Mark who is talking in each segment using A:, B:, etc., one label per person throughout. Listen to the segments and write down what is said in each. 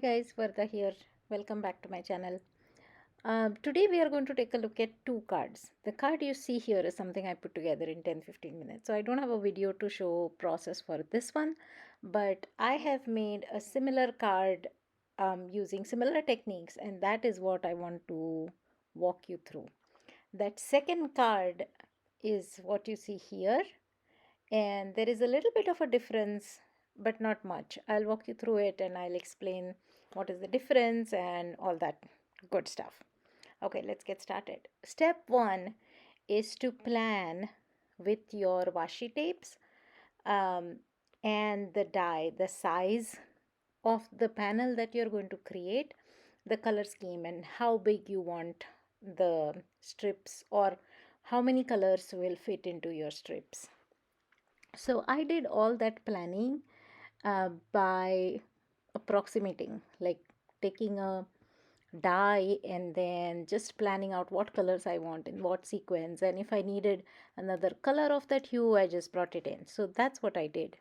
A: guys, Varda here. Welcome back to my channel. Today we are going to take a look at two cards. The card you see here is something I put together in 10-15 minutes. So I don't have a video to show process for this one, but I have made a similar card using similar techniques, and that is what I want to walk you through. That second card is what you see here, and there is a little bit of a difference, but not much. I'll walk you through it and I'll explain what is the difference and all that good stuff. Okay, let's get started. Step one is to plan with your washi tapes um, and the die, the size of the panel that you're going to create, the color scheme, and how big you want the strips, or how many colors will fit into your strips. So I did all that planning by approximating, like taking a die and then just planning out what colors I want in what sequence. And if I needed another color of that hue, I just brought it in. So that's what I did.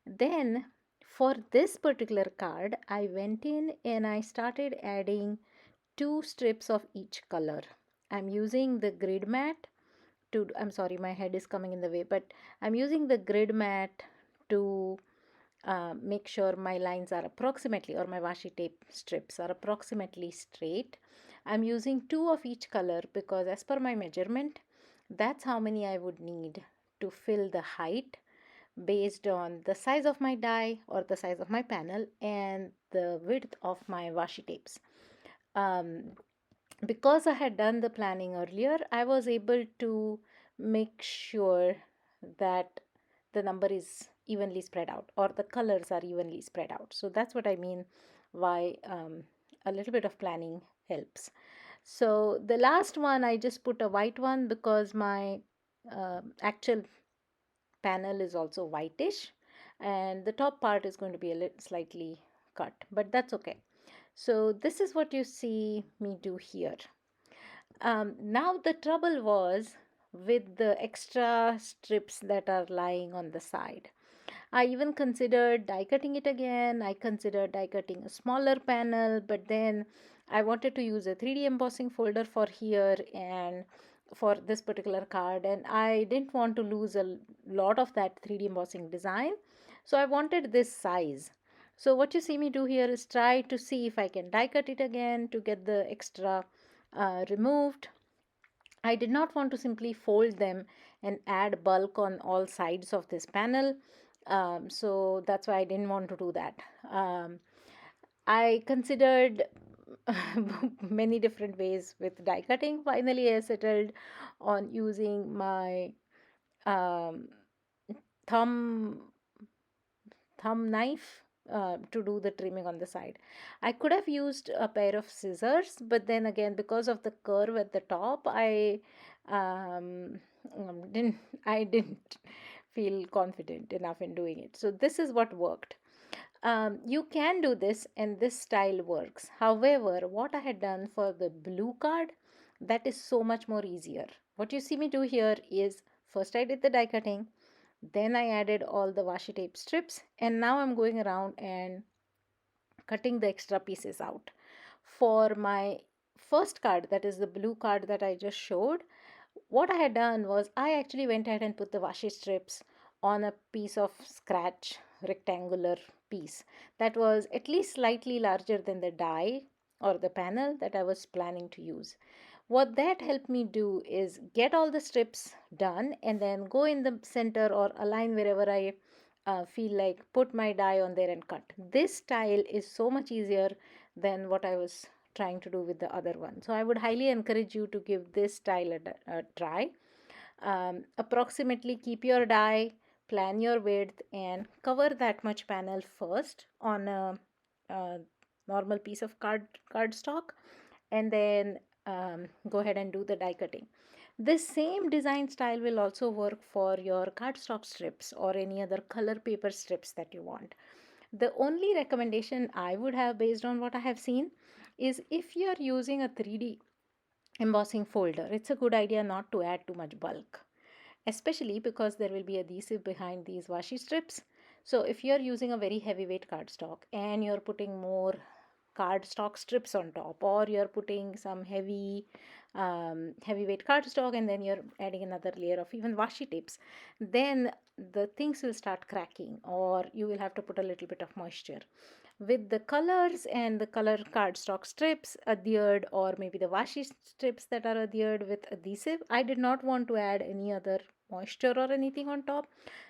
A: Then for this particular card, I went in and I started adding 2 strips of each color. I'm using the grid mat to, I'm sorry, my head is coming in the way, but I'm using the grid mat to make sure my lines are approximately, or my washi tape strips are approximately straight. I'm using 2 of each color because as per my measurement, that's how many I would need to fill the height based on the size of my die or the size of my panel and the width of my washi tapes. Um, because I had done the planning earlier, I was able to make sure that the number is evenly spread out, or the colors are evenly spread out. So that's what I mean why a little bit of planning helps. So the last one, I just put a white one because my actual panel is also whitish and the top part is going to be a little slightly cut, but that's okay. So this is what you see me do here. Now the trouble was with the extra strips that are lying on the side. I even considered die cutting it again. I considered die cutting a smaller panel, but then I wanted to use a 3D embossing folder for here and for this particular card, and I didn't want to lose a lot of that 3D embossing design. So I wanted this size. So what you see me do here is try to see if I can die cut it again to get the extra removed. I did not want to simply fold them and add bulk on all sides of this panel. So that's why I didn't want to do that. I considered many different ways with die cutting. Finally, I settled on using my um, thumb thumb knife to do the trimming on the side. I could have used a pair of scissors, but then again, because of the curve at the top, um, didn't I didn't feel confident enough in doing it. So this is what worked. You can do this and this style works. However, what I had done for the blue card, that is so much more easier. What you see me do here is first I did the die cutting, then I added all the washi tape strips, and now I'm going around and cutting the extra pieces out. For my first card, that is the blue card that I just showed, what I had done was I actually went ahead and put the washi strips on a piece of scratch rectangular piece that was at least slightly larger than the die or the panel that I was planning to use. What that helped me do is get all the strips done and then go in the center or align wherever I feel like, put my die on there and cut. This style is so much easier than what I was trying to do with the other one. So I would highly encourage you to give this style a try. Approximately keep your die, plan your width, and cover that much panel first on a normal piece of cardstock, and then go ahead and do the die cutting. This same design style will also work for your cardstock strips or any other color paper strips that you want. The only recommendation I would have based on what I have seen is if you are using a 3D embossing folder, it's a good idea not to add too much bulk, especially because there will be adhesive behind these washi strips. So if you're using a very heavyweight cardstock and you're putting more cardstock strips on top, or you're putting some heavyweight cardstock, and then you're adding another layer of even washi tapes, then the things will start cracking, or you will have to put a little bit of moisture. With the colors and the color cardstock strips adhered, or maybe the washi strips that are adhered with adhesive, I did not want to add any other moisture or anything on top.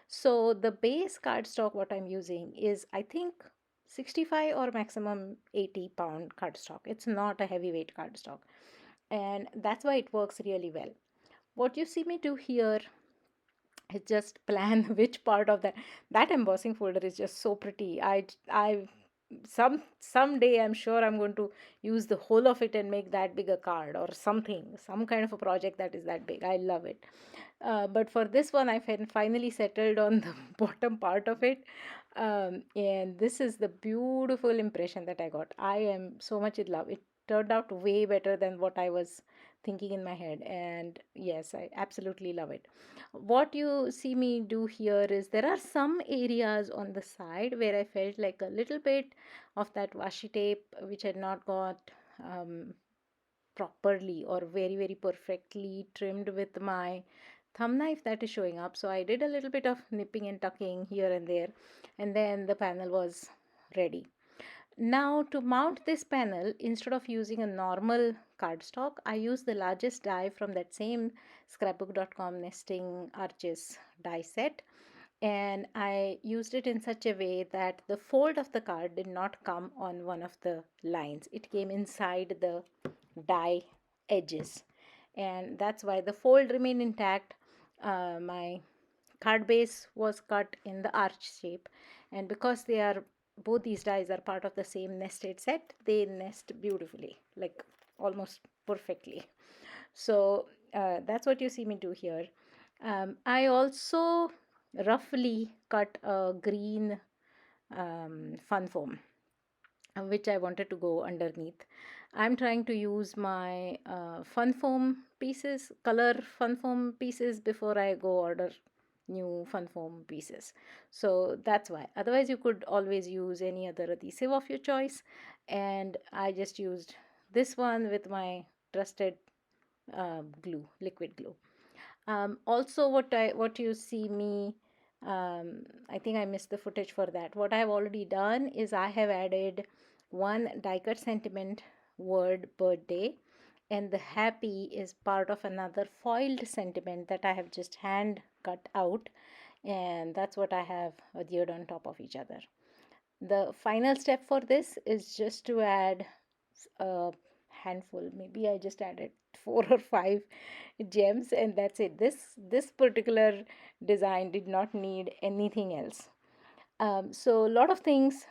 A: So the base cardstock what I'm using is, I think, 65 or maximum 80-pound cardstock. It's not a heavyweight cardstock, and that's why it works really well. What you see me do here is just plan which part of that embossing folder is just so pretty. I someday I'm sure I'm going to use the whole of it and make that big a card or something, some kind of a project that is that big. I love it. But for this one, I finally settled on the bottom part of it. And this is the beautiful impression that I got. I am so much in love. It turned out way better than what I was thinking in my head. And yes, I absolutely love it. What you see me do here is, there are some areas on the side where I felt like a little bit of that washi tape which had not got properly or very, very perfectly trimmed with my thumb knife that is showing up. So I did a little bit of nipping and tucking here and there, and then the panel was ready. Now to mount this panel, instead of using a normal cardstock, I use the largest die from that same scrapbook.com nesting arches die set, and I used it in such a way that the fold of the card did not come on one of the lines. It came inside the die edges, and that's why the fold remained intact. My card base was cut in the arch shape, and because they are, both these dies are part of the same nested set, they nest beautifully, like almost perfectly. So that's what you see me do here. I also roughly cut a green fun foam, which I wanted to go underneath. I'm trying to use my fun foam pieces, color fun foam pieces, before I go order new fun foam pieces. So that's why. Otherwise, you could always use any other adhesive of your choice. And I just used this one with my trusted glue, liquid glue. Also, what you see me, I think I missed the footage for that. What I have already done is I have added one die cut sentiment word birthday, and the happy is part of another foiled sentiment that I have just hand cut out, and that's what I have adhered on top of each other. The final step for this is just to add a handful, maybe I just added 4 or 5 gems, and that's it. This particular design did not need anything else. So a lot of things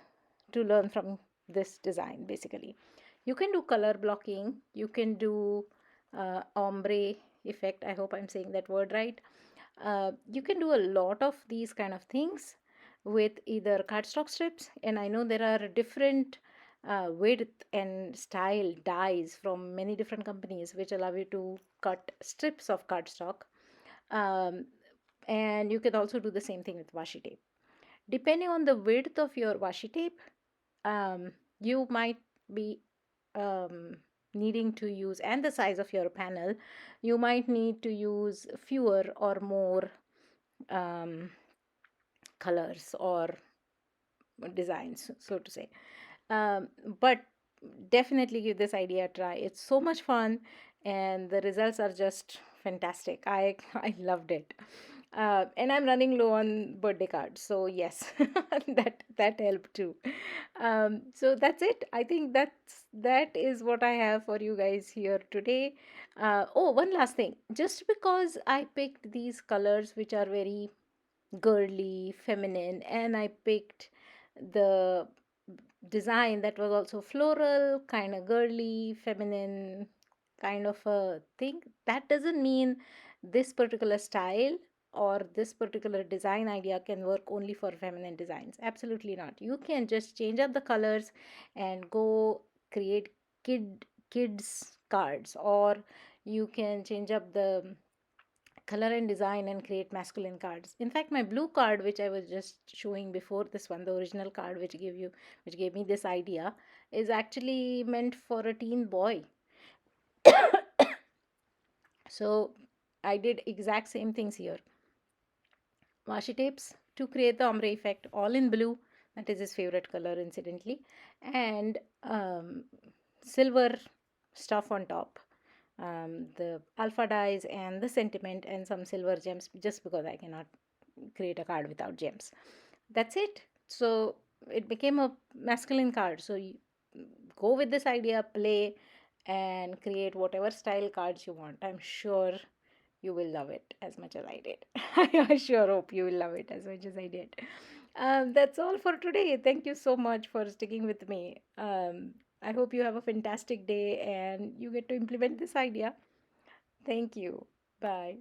A: to learn from this design. Basically, you can do color blocking, you can do ombre effect, I hope I'm saying that word right. You can do a lot of these kind of things with either cardstock strips, and I know there are different width and style dies from many different companies which allow you to cut strips of cardstock. um, and you can also do the same thing with washi tape. Depending on the width of your washi tape, you might be um, needing to use, and the size of your panel, you might need to use fewer or more um, colors or designs, so to say. But definitely give this idea a try. It's so much fun, and the results are just fantastic. I loved it. And I'm running low on birthday cards, so yes, that helped too. So that's it. I think that is what I have for you guys here today. Oh, one last thing. Just because I picked these colors which are very girly, feminine, and I picked the design that was also floral, kind of girly, feminine, kind of a thing. That doesn't mean this particular style or this particular design idea can work only for feminine designs. Absolutely not. You can just change up the colors and go create kids cards, or you can change up the color and design and create masculine cards. In fact, my blue card, which I was just showing before this one, the original card which gave me this idea, is actually meant for a teen boy. So I did exact same things here. Washi tapes to create the ombre effect, all in blue. That is his favorite color, incidentally, and silver stuff on top. The alpha dyes and the sentiment and some silver gems, just because I cannot create a card without gems. That's it. So it became a masculine card. So you go with this idea, play, and create whatever style cards you want. I'm sure you will love it as much as I did. I sure hope you will love it as much as I did. That's all for today. Thank you so much for sticking with me. I hope you have a fantastic day and you get to implement this idea. Thank you. Bye.